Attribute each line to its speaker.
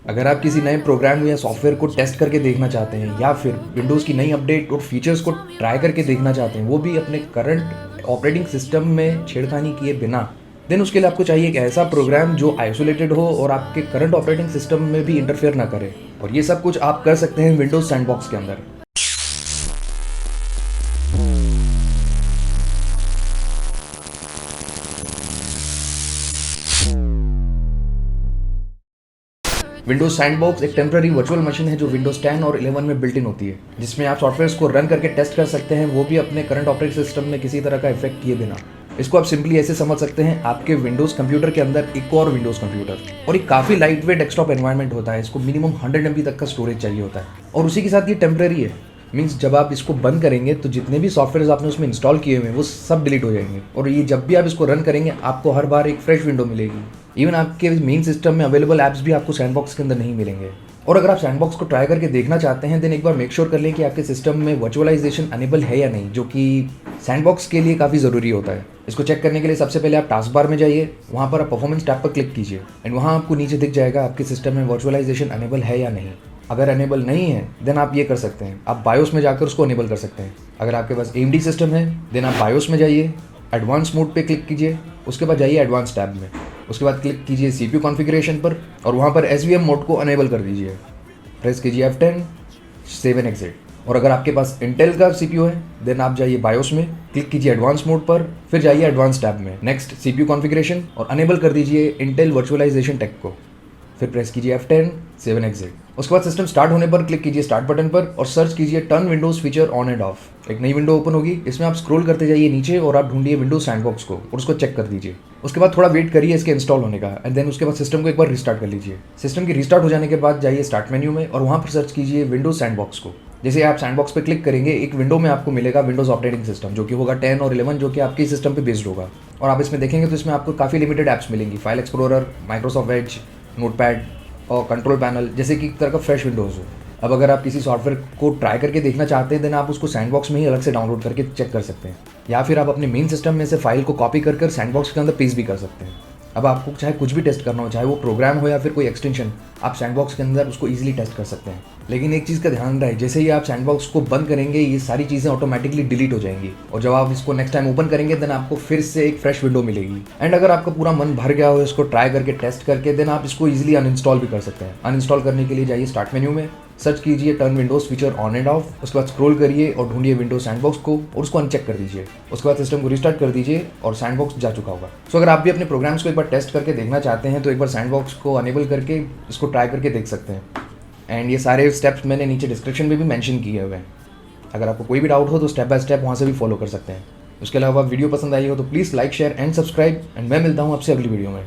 Speaker 1: अगर आप किसी नए प्रोग्राम या सॉफ्टवेयर को टेस्ट करके देखना चाहते हैं या फिर विंडोज़ की नई अपडेट और फीचर्स को ट्राई करके देखना चाहते हैं, वो भी अपने करंट ऑपरेटिंग सिस्टम में छेड़खानी किए बिना, देन उसके लिए आपको चाहिए एक ऐसा प्रोग्राम जो आइसोलेटेड हो और आपके करंट ऑपरेटिंग सिस्टम में भी इंटरफेयर ना करे। और ये सब कुछ आप कर सकते हैं विंडोज़ सैंडबॉक्स के अंदर। विंडोज सैंडबॉक्स एक टेम्पररी वर्चुअल मशीन है जो विंडोज 10 और 11 में बिल्ट इन होती है, जिसमें आप सॉफ्टवेयर्स को रन करके टेस्ट कर सकते हैं, वो भी अपने करंट ऑपरेटिंग सिस्टम में किसी तरह का इफेक्ट किए बिना। इसको आप सिंपली ऐसे समझ सकते हैं, आपके विंडोज कंप्यूटर के अंदर एक और विंडोज कंप्यूटर, और एक काफ़ी लाइट वेट डेस्कटॉप एनवायरनमेंट होता है। इसको मिनिमम 100 MB तक का स्टोरेज चाहिए होता है, और उसी के साथ ये टेम्पररी है। मीन्स जब आप इसको बंद करेंगे तो जितने भी सॉफ्टवेयर आपने उसमें इंस्टॉल किए हुए हैं वो सब डिलीट हो जाएंगे, और ये जब भी आप इसको रन करेंगे आपको हर बार एक फ्रेश विंडो मिलेगी। इवन आपके मेन सिस्टम में अवेलेबल ऐप्स भी आपको सैंडबॉक्स के अंदर नहीं मिलेंगे। और अगर आप सैंडबॉक्स को ट्राई करके देखना चाहते हैं, देन एक बार मेक श्योर कर लें कि आपके सिस्टम में वर्चुअलाइजेशन अनेबल है या नहीं, जो कि सैंडबॉक्स के लिए काफ़ी ज़रूरी होता है। इसको चेक करने के लिए सबसे पहले आप टास्क बार में जाइए, वहाँ पर आप परफॉर्मेंस टैब पर क्लिक कीजिए, एंड वहाँ आपको नीचे दिख जाएगा आपके सिस्टम में वर्चुअलाइजेशन अनेबल है या नहीं। अगर अनेबल नहीं है देन आप ये कर सकते हैं, आप बायोस में जाकर उसको अनेबल कर सकते हैं। अगर आपके पास AMD सिस्टम है देन आप बायोस में जाइए, एडवांस मोड पे क्लिक कीजिए, उसके बाद जाइए एडवांस टैब में, उसके बाद क्लिक कीजिए CPU कॉन्फ़िगरेशन पर, और वहाँ पर SVM मोड को अनेबल कर दीजिए। प्रेस कीजिए F10, 7 एग्जिट। और अगर आपके पास इंटेल का CPU है देन आप जाइए बायोस में, क्लिक कीजिए एडवांस मोड पर, फिर जाइए एडवांस टैब में, नेक्स्ट CPU कॉन्फ़िगरेशन, और अनेबल कर दीजिए इंटेल वर्चुअलाइजेशन टेक को। फिर प्रेस कीजिए F10, 7 एग्जिट। उसके बाद सिस्टम स्टार्ट होने पर क्लिक कीजिए स्टार्ट बटन पर और सर्च कीजिए turn Windows feature on end of. एक नई विंडो ओपन होगी, इसमें आप स्क्रॉल करते जाइए नीचे और आप ढूंढिए विंडोज सैंडबॉक्स को और उसको चेक कर दीजिए। उसके बाद थोड़ा वेट करिए इसके इंस्टॉल होने का, एंड देन उसके बाद सिस्टम को एक बार रिस्टार्ट कर लीजिए। सिस्टम की रिस्टार्ट हो जाने के बाद जाइए स्टार्ट मेन्यू में और वहाँ पर सर्च कीजिए विंडोज सैंडबॉक्स को। जैसे आप सैंडबॉक्स पे क्लिक करेंगे, एक विंडो में आपको मिलेगा विंडोज ऑपरेटिंग सिस्टम, जो कि होगा 10 और 11, जो कि आपके सिस्टम पे बेस्ड होगा। और आप इसमें देखेंगे तो इसमें आपको काफ़ी लिमिटेड ऐप्स मिलेंगी, file explorer, Microsoft Edge, notepad और कंट्रोल पैनल, जैसे कि एक तरह का फ्रेश विंडोज़ हो। अब अगर आप किसी सॉफ्टवेयर को ट्राई करके देखना चाहते हैं देन आप उसको सैंडबॉक्स में ही अलग से डाउनलोड करके चेक कर सकते हैं, या फिर आप अपने मेन सिस्टम में से फाइल को कॉपी कर सैंडबॉक्स के अंदर पेस्ट भी कर सकते हैं। अब आपको चाहे कुछ भी टेस्ट करना हो, चाहे वो प्रोग्राम हो या फिर कोई एक्सटेंशन, आप सैंडबॉक्स के अंदर उसको ईजिली टेस्ट कर सकते हैं। लेकिन एक चीज़ का ध्यान रहे, जैसे ही आप सैंडबॉक्स को बंद करेंगे ये सारी चीज़ें ऑटोमेटिकली डिलीट हो जाएंगी, और जब आप इसको नेक्स्ट टाइम ओपन करेंगे देन आपको फिर से एक फ्रेश विंडो मिलेगी। एंड अगर आपका पूरा मन भर गया हो इसको ट्राई करके टेस्ट करके, देन आप इसको ईजिली अनइंस्टॉल भी कर सकते हैं। अनइंस्टॉल करने के लिए जाइए स्टार्ट मेन्यू में, सर्च कीजिए turn Windows feature on end of, उसके बाद स्क्रॉल करिए और ढूंढिए विंडोज सैंडबॉक्स को और उसको अनचेक कर दीजिए। उसके बाद सिस्टम को रिस्टार्ट कर दीजिए और सैंडबॉक्स जा चुका होगा। सो अगर आप भी अपने प्रोग्राम्स को एक बार टेस्ट करके देखना चाहते हैं तो एक बार सैंडबॉक्स को अनेबल करके इसको ट्राई करके देख सकते हैं। एंड ये सारे स्टेप्स मैंने नीचे डिस्क्रिप्शन में भी मेंशन किए हुए हैं। अगर आपको कोई भी डाउट हो तो स्टेप बाय स्टेप वहाँ से भी फॉलो कर सकते हैं। उसके अलावा वीडियो पसंद आई हो तो please like, share and subscribe, and मैं मिलता हूँ आपसे अगली वीडियो में।